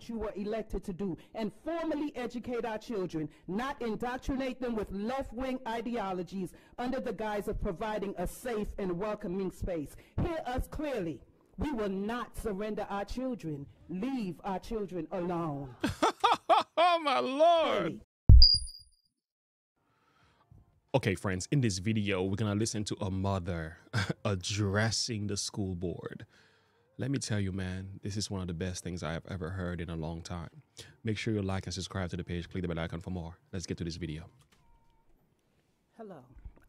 what you were elected to do and formally educate our children, not indoctrinate them with left-wing ideologies under the guise of providing a safe and welcoming space. Hear us clearly. We will not surrender our children. Leave our children alone. Oh, my Lord. Okay, friends, in this video, we're going to listen to a mother addressing the school board. Let me tell you, man, this is one of the best things I have ever heard in a long time. Make sure you like and subscribe to the page. Click the bell icon for more. Let's get to this video. Hello.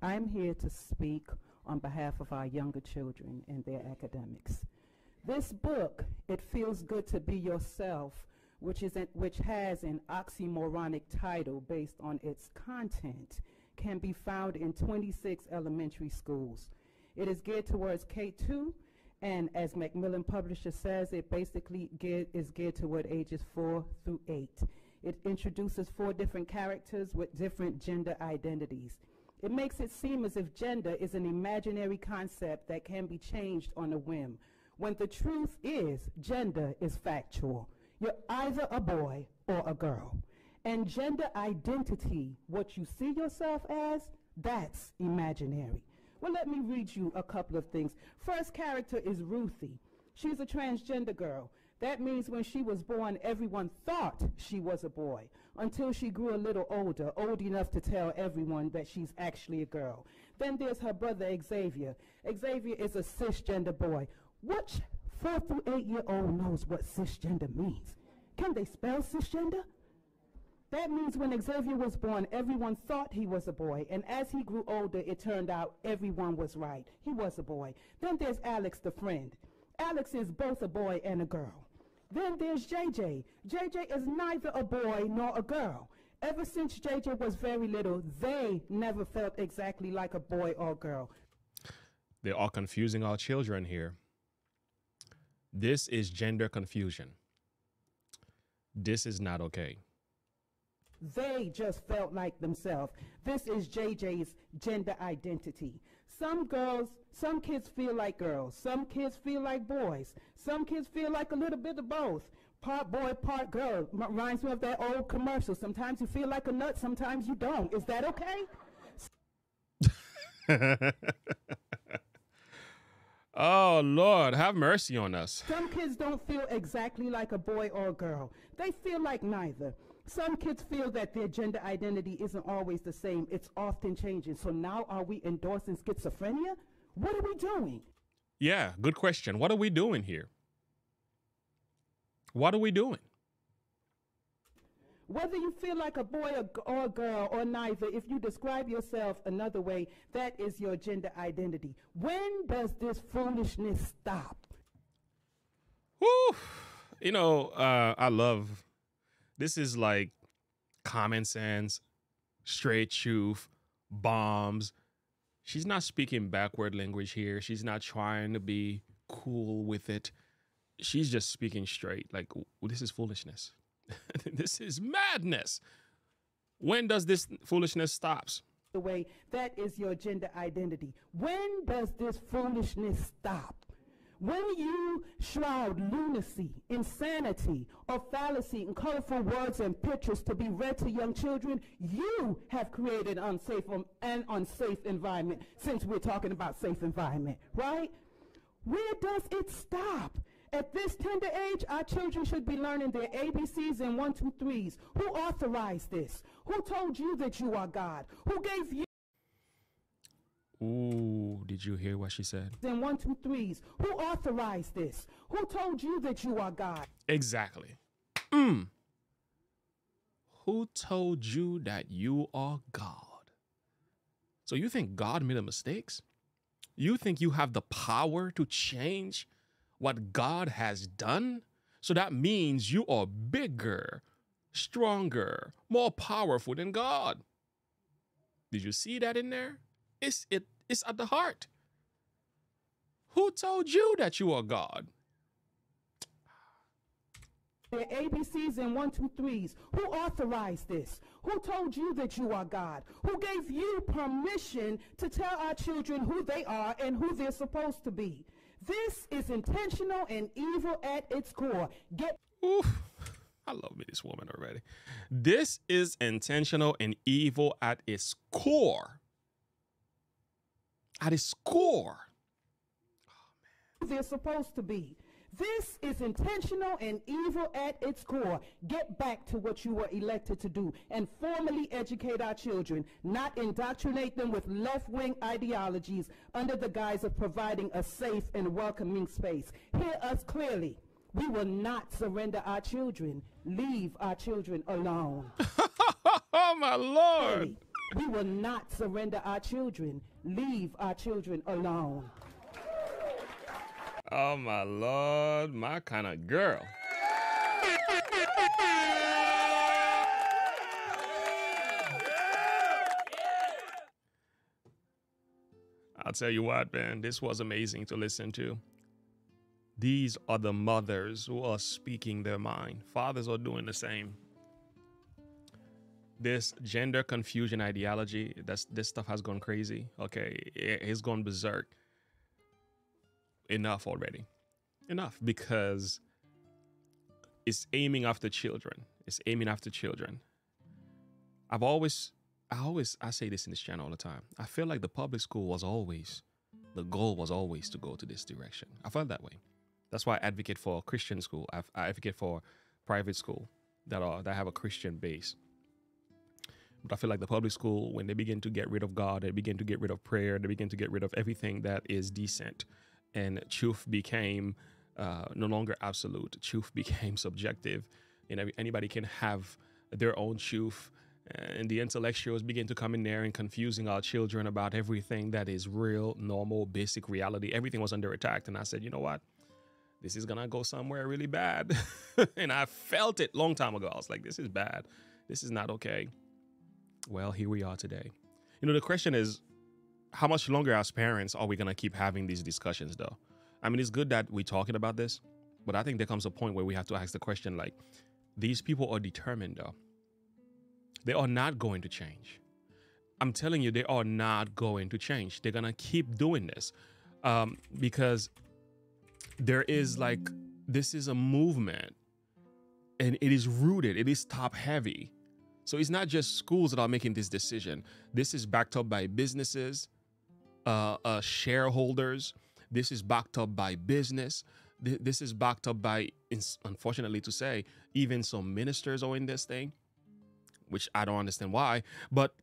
I'm here to speak on behalf of our younger children and their academics. This book, It Feels Good to Be Yourself, which has an oxymoronic title based on its content, can be found in 26 elementary schools. It is geared towards K-2, and as Macmillan Publisher says, it basically is geared toward ages 4 through 8. It introduces 4 different characters with different gender identities. It makes it seem as if gender is an imaginary concept that can be changed on a whim, when the truth is gender is factual. You're either a boy or a girl. And gender identity, what you see yourself as, that's imaginary. Well, let me read you a couple of things. First character is Ruthie. She's a transgender girl. That means when she was born, everyone thought she was a boy until she grew a little older, old enough to tell everyone that she's actually a girl. Then there's her brother, Xavier. Xavier is a cisgender boy. Which 4 through 8-year-old knows what cisgender means? Can they spell cisgender? That means when Xavier was born, everyone thought he was a boy, and as he grew older, it turned out everyone was right. He was a boy. Then there's Alex, the friend. Alex is both a boy and a girl. Then there's JJ. JJ is neither a boy nor a girl. Ever since JJ was very little, they never felt exactly like a boy or girl. They are confusing our children here. This is gender confusion. This is not okay. They just felt like themselves. This is JJ's gender identity. Some kids feel like girls. Some kids feel like boys. Some kids feel like a little bit of both. Part boy, part girl. Reminds me of that old commercial. Sometimes you feel like a nut, sometimes you don't. Is that okay? Oh, Lord, have mercy on us. Some kids don't feel exactly like a boy or a girl. They feel like neither. Some kids feel that their gender identity isn't always the same. It's often changing. So now are we endorsing schizophrenia? What are we doing? Yeah, good question. What are we doing here? What are we doing? Whether you feel like a boy or a girl or neither, if you describe yourself another way, that is your gender identity. When does this foolishness stop? Whew. You know, I love, this is like common sense, straight truth, bombs. She's not speaking backward language here. She's not trying to be cool with it. She's just speaking straight. Like, this is foolishness. This is madness. When does this foolishness stop? The way that is your gender identity. When does this foolishness stop? When you shroud lunacy, insanity, or fallacy in colorful words and pictures to be read to young children, you have created an unsafe environment, since we're talking about safe environment, right? Where does it stop? At this tender age, our children should be learning their ABCs and 1, 2, 3s. Who authorized this? Who told you that you are God? Who gave you? Ooh, did you hear what she said? And 1, 2, 3s. Who authorized this? Who told you that you are God? Exactly. Who told you that you are God? So you think God made a mistake? You think you have the power to change what God has done? So that means you are bigger, stronger, more powerful than God. Did you see that in there? It's at the heart. Who told you that you are God? Their ABCs and 1, 2, 3s. Who authorized this? Who told you that you are God? Who gave you permission to tell our children who they are and who they're supposed to be? This is intentional and evil at its core. Oof. I love me this woman already. This is intentional and evil at its core. At its core. They're supposed to be. This is intentional and evil at its core. Get back to what you were elected to do and formally educate our children, not indoctrinate them with left-wing ideologies under the guise of providing a safe and welcoming space. Hear us clearly. We will not surrender our children. Leave our children alone. Oh, my Lord. Clearly, we will not surrender our children. Leave our children alone. Oh, my Lord, my kind of girl. I'll tell you what, man, this was amazing to listen to. These are the mothers who are speaking their mind. Fathers are doing the same. This gender confusion ideology, this stuff has gone crazy. Okay, it's gone berserk. Enough already. Enough, because it's aiming after children. It's aiming after children. I say this in this channel all the time. I feel like the public school was always, the goal was always to go to this direction. I felt that way. That's why I advocate for Christian school. I advocate for private school that have a Christian base. But I feel like the public school, when they begin to get rid of God, they begin to get rid of prayer, they begin to get rid of everything that is decent. And truth became no longer absolute. Truth became subjective. And anybody can have their own truth. And the intellectuals begin to come in there and confusing our children about everything that is real, normal, basic reality. Everything was under attack. And I said, you know what? This is going to go somewhere really bad. And I felt it long time ago. I was like, this is bad. This is not okay. Well, here we are today. You know, the question is, how much longer as parents are we going to keep having these discussions, though? I mean, it's good that we're talking about this, but I think there comes a point where we have to ask the question, like, these people are determined, though. They are not going to change. I'm telling you, they are not going to change. They're going to keep doing this because there is this is a movement and it is rooted. It is top heavy. So it's not just schools that are making this decision. This is backed up by businesses, shareholders. This is backed up by business. This is backed up by, unfortunately to say, even some ministers are in this thing, which I don't understand why, but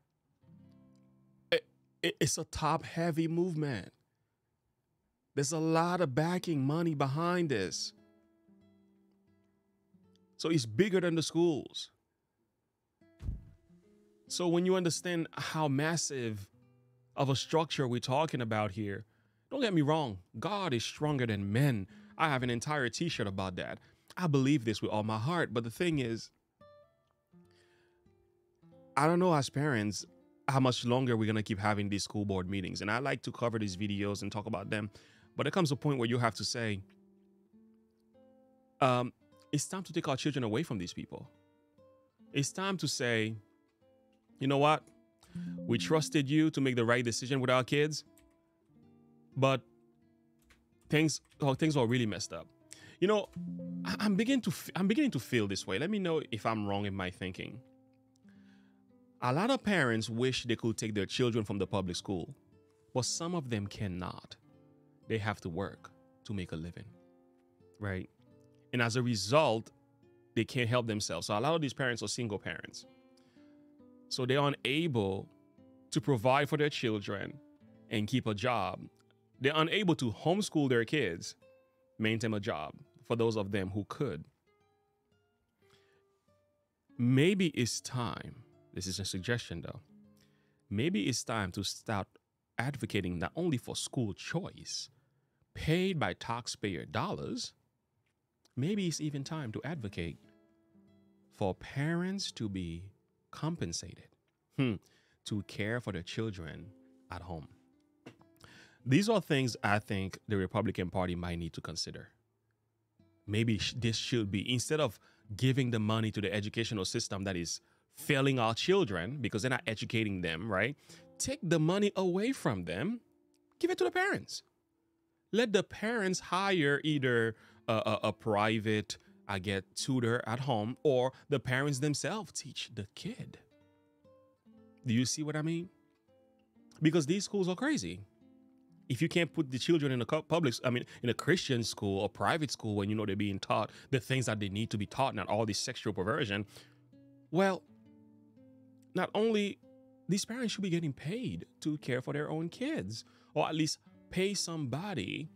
it's a top-heavy movement. There's a lot of backing money behind this. So it's bigger than the schools. So when you understand how massive of a structure we're talking about here, don't get me wrong, God is stronger than men. I have an entire t-shirt about that. I believe this with all my heart. But the thing is, I don't know as parents how much longer we're going to keep having these school board meetings. And I like to cover these videos and talk about them. But there comes a point where you have to say, it's time to take our children away from these people. It's time to say, you know what? We trusted you to make the right decision with our kids, but things are really messed up. You know, I'm beginning to feel this way. Let me know if I'm wrong in my thinking. A lot of parents wish they could take their children from the public school, but some of them cannot. They have to work to make a living, right? And as a result, they can't help themselves. So a lot of these parents are single parents. So they're unable to provide for their children and keep a job. They're unable to homeschool their kids, maintain a job for those of them who could. Maybe it's time, this is a suggestion though, maybe it's time to start advocating not only for school choice, paid by taxpayer dollars, maybe it's even time to advocate for parents to be compensated to care for their children at home. These are things I think the Republican Party might need to consider. Maybe this should be, instead of giving the money to the educational system that is failing our children because they're not educating them, right? Take the money away from them, give it to the parents. Let the parents hire either a private I get tutor at home, or the parents themselves teach the kid. Do you see what I mean? Because these schools are crazy. If you can't put the children in in a Christian school or private school when you know they're being taught the things that they need to be taught, not all this sexual perversion, well, not only these parents should be getting paid to care for their own kids, or at least pay somebody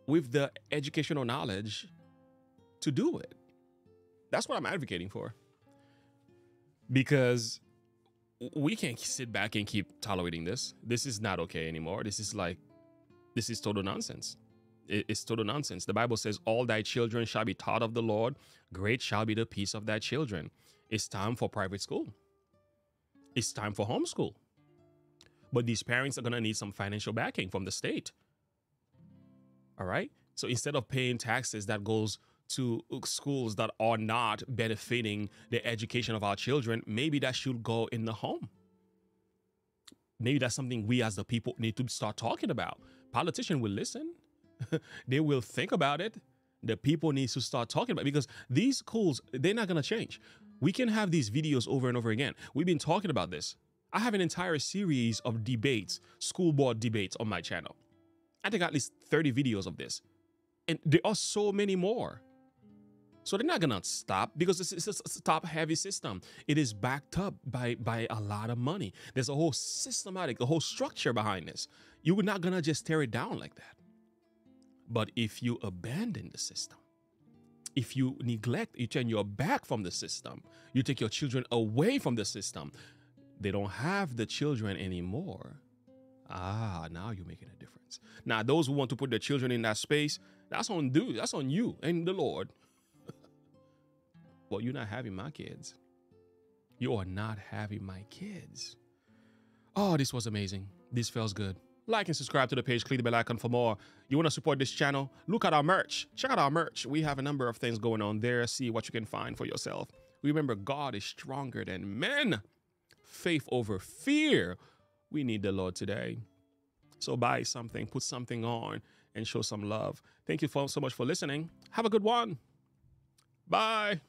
with the educational knowledge to do it. That's what I'm advocating for. Because we can't sit back and keep tolerating this. This is not okay anymore. This is total nonsense. It's total nonsense. The Bible says, all thy children shall be taught of the Lord. Great shall be the peace of thy children. It's time for private school. It's time for homeschool. But these parents are going to need some financial backing from the state. All right. So instead of paying taxes that goes to schools that are not benefiting the education of our children, maybe that should go in the home. Maybe that's something we as the people need to start talking about. Politicians will listen. They will think about it. The people need to start talking about it, because these schools, they're not going to change. We can have these videos over and over again. We've been talking about this. I have an entire series of debates, school board debates on my channel. I think at least 30 videos of this. And there are so many more. So they're not going to stop, because it's a top-heavy system. It is backed up by a lot of money. There's a whole a whole structure behind this. You're not going to just tear it down like that. But if you abandon the system, if you neglect, you turn your back from the system, you take your children away from the system, they don't have the children anymore. Now you're making a difference. Now, those who want to put their children in that space, that's on you and the Lord. Well, you're not having my kids. You are not having my kids. Oh, this was amazing. This feels good. Like and subscribe to the page. Click the bell icon for more. You want to support this channel? Look at our merch. Check out our merch. We have a number of things going on there. See what you can find for yourself. Remember, God is stronger than men. Faith over fear. We need the Lord today. So buy something, put something on, and show some love. Thank you so much for listening. Have a good one. Bye.